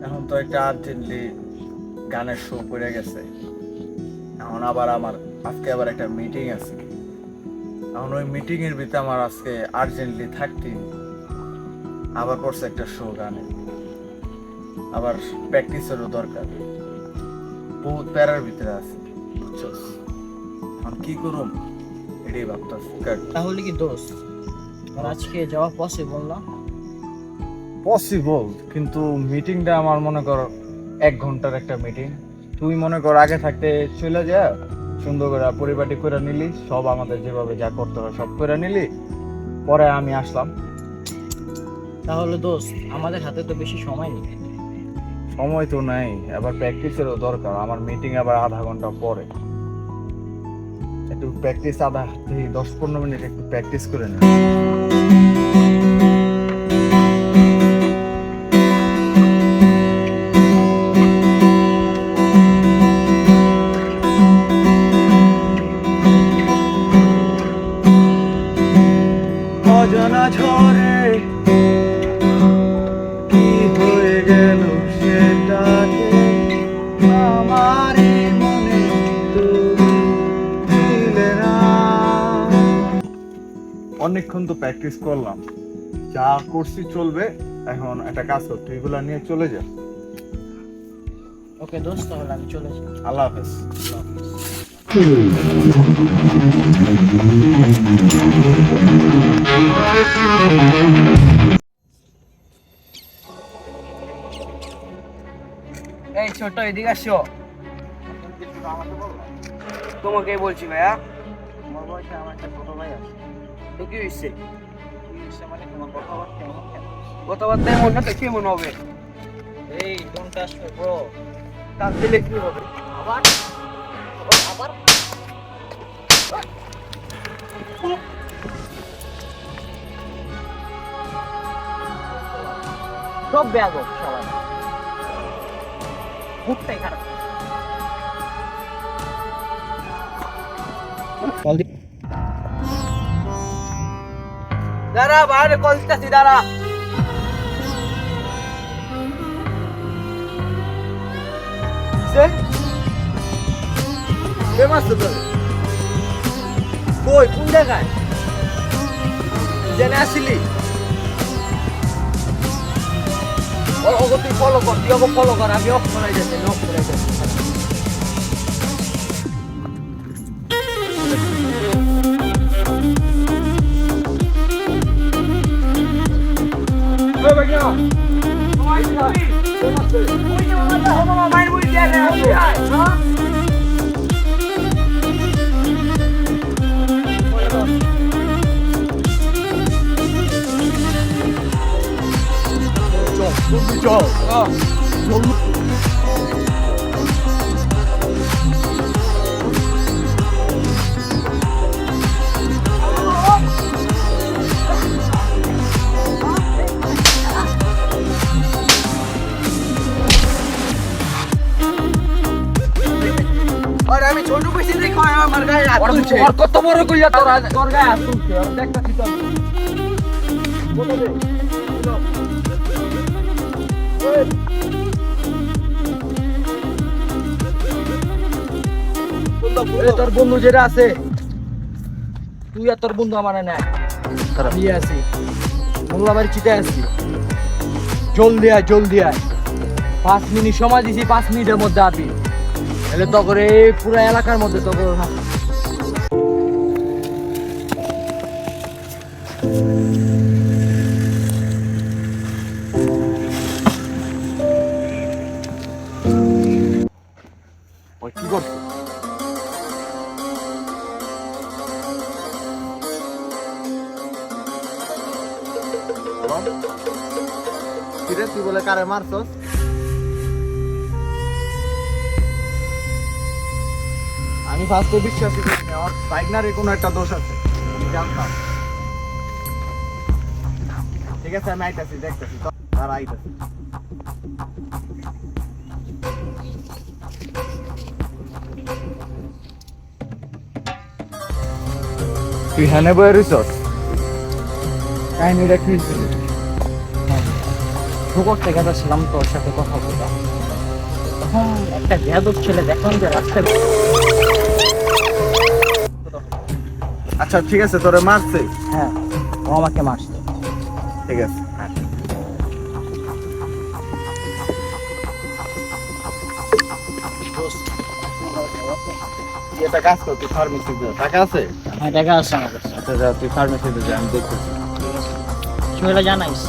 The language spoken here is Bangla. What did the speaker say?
এখন তো একটা আর্জেন্টলি গানের শো পড়ে গেছে। এখন আবার আমার আজকে আবার একটা মিটিং আছে। এখন ওই মিটিং এর ভিতরে আমার আজকে আর্জেন্টলি থাকতেই হবে। আবার পড়ছে একটা শো গানে, আবার প্র্যাকটিসেরও দরকার। বহুত প্যারার ভিতরে আছে, বুঝছস? এখন কি করুম এটাই ভাবতেছি। তাহলে কি দোস্ত আর আজকে যাওয়া পসিবল না? পসিবল, কিন্তু মিটিংটা আমার মনে কর 1 ঘন্টার একটা মিটিং। তুই মনে কর আগে থাকতে চলে যা, সুন্দর করে পরিপাটি করে নিলি, সব আমাদের যেভাবে যা করতে হয় সব করে নিলি, পরে আমি আসলাম। তাহলে দোস্ত আমাদের হাতে তো বেশি সময় নেই। সময় তো নাই, আবার প্র্যাকটিসেরও দরকার। আমার মিটিং আবার আধা ঘন্টা পরে। একটু প্র্যাকটিস, আধা থেকে 10-15 মিনিট একটু প্র্যাকটিস করে নি। অজানা ঝড়ে কি হয়ে গেল সেটাকে আমারই মনে তুমি ছিলে না। অনেকক্ষণ তো প্র্যাকটিস করলাম, যা করছি চলবে। এখন একটা কাজ কর, তুই এগুলা নিয়ে চলে যা। ওকে দোস্ত, তাহলে আমি চলে যাই। আল্লাহ হাফেজ। এই ছোট, এদিকে আসো। তোমাকে বলছি ভাইয়া। আমার বয়সে আমার একটা ছোট ভাই আছে। তো কি হয়েছে? মানে তোমার কথাবার্তা এমন কেন? কথাবার্তা এমন না তো কেমন হবে? এই ডোন্ট টাচ মি ব্রো। কান দিলে কি হবে? আবার আবার সব ব্যাগো সবাই মুখটাই খারাপ। দাঁড়া, বাইরে কল দিতেছি, দাঁড়া। কই, কোন জায়গায় জেনে আসিলি? ওকে তুই ফলো কর, তুই ওকে ফলো কর। আমি অফ করাই যাচ্ছি, অফ করাই যাচ্ছি। আমি ছোট কইছি দেখো, আমার গায়ে হাত তুলছে। আর কত বড় কইয়া তোর গায়ে হাত তুলছে, আর দেখতাছি তো। বলো রে, তোর বন্ধু যেটা আছে, তুই আর তোর বন্ধু আমার নাই। নিয়ে আসি মোল্লাবাড়ি চিতে আসি। জলদি আয়, জলদি আয়। 5 মিনিট সময় দিছি, 5 মিনিটের মধ্যে আবি। তাহলে তো করে পুরো এলাকার মধ্যে তো করে না। ওই কি করছো? কিরে, তুই বলে কারে মারছস? আমি ফার্স্টে বিশ্বাসই করিনি, আমার পাইগনারে কোনো একটা দোষ আছে, আমি জানতাম। ঠিক আছে, আমি আইতাছি, দেখতেছি তারা আইতাছি। তুই হ্যানে বয়ে রইছস? কাহিনীটা কি ছিল? ভিডিও করতে গেছিলাম তোর সাথে কথা বলতে, তখন একটা বেয়াদব ছেলে দেখলাম যে রাস্তায়। আচ্ছা ঠিক আছে, তোরে মারছে? হ্যাঁ, ও আমাকে মারছে। ঠিক আছে। তুই একটা কাজ কর, তুই ফার্মেসিতে যা। টাকা আছে? হ্যাঁ, টাকা আছে আমার কাছে। আচ্ছা যা, তুই ফার্মেসিতে যা, আমি দেখতেছি। কিছু হলে জানাইস।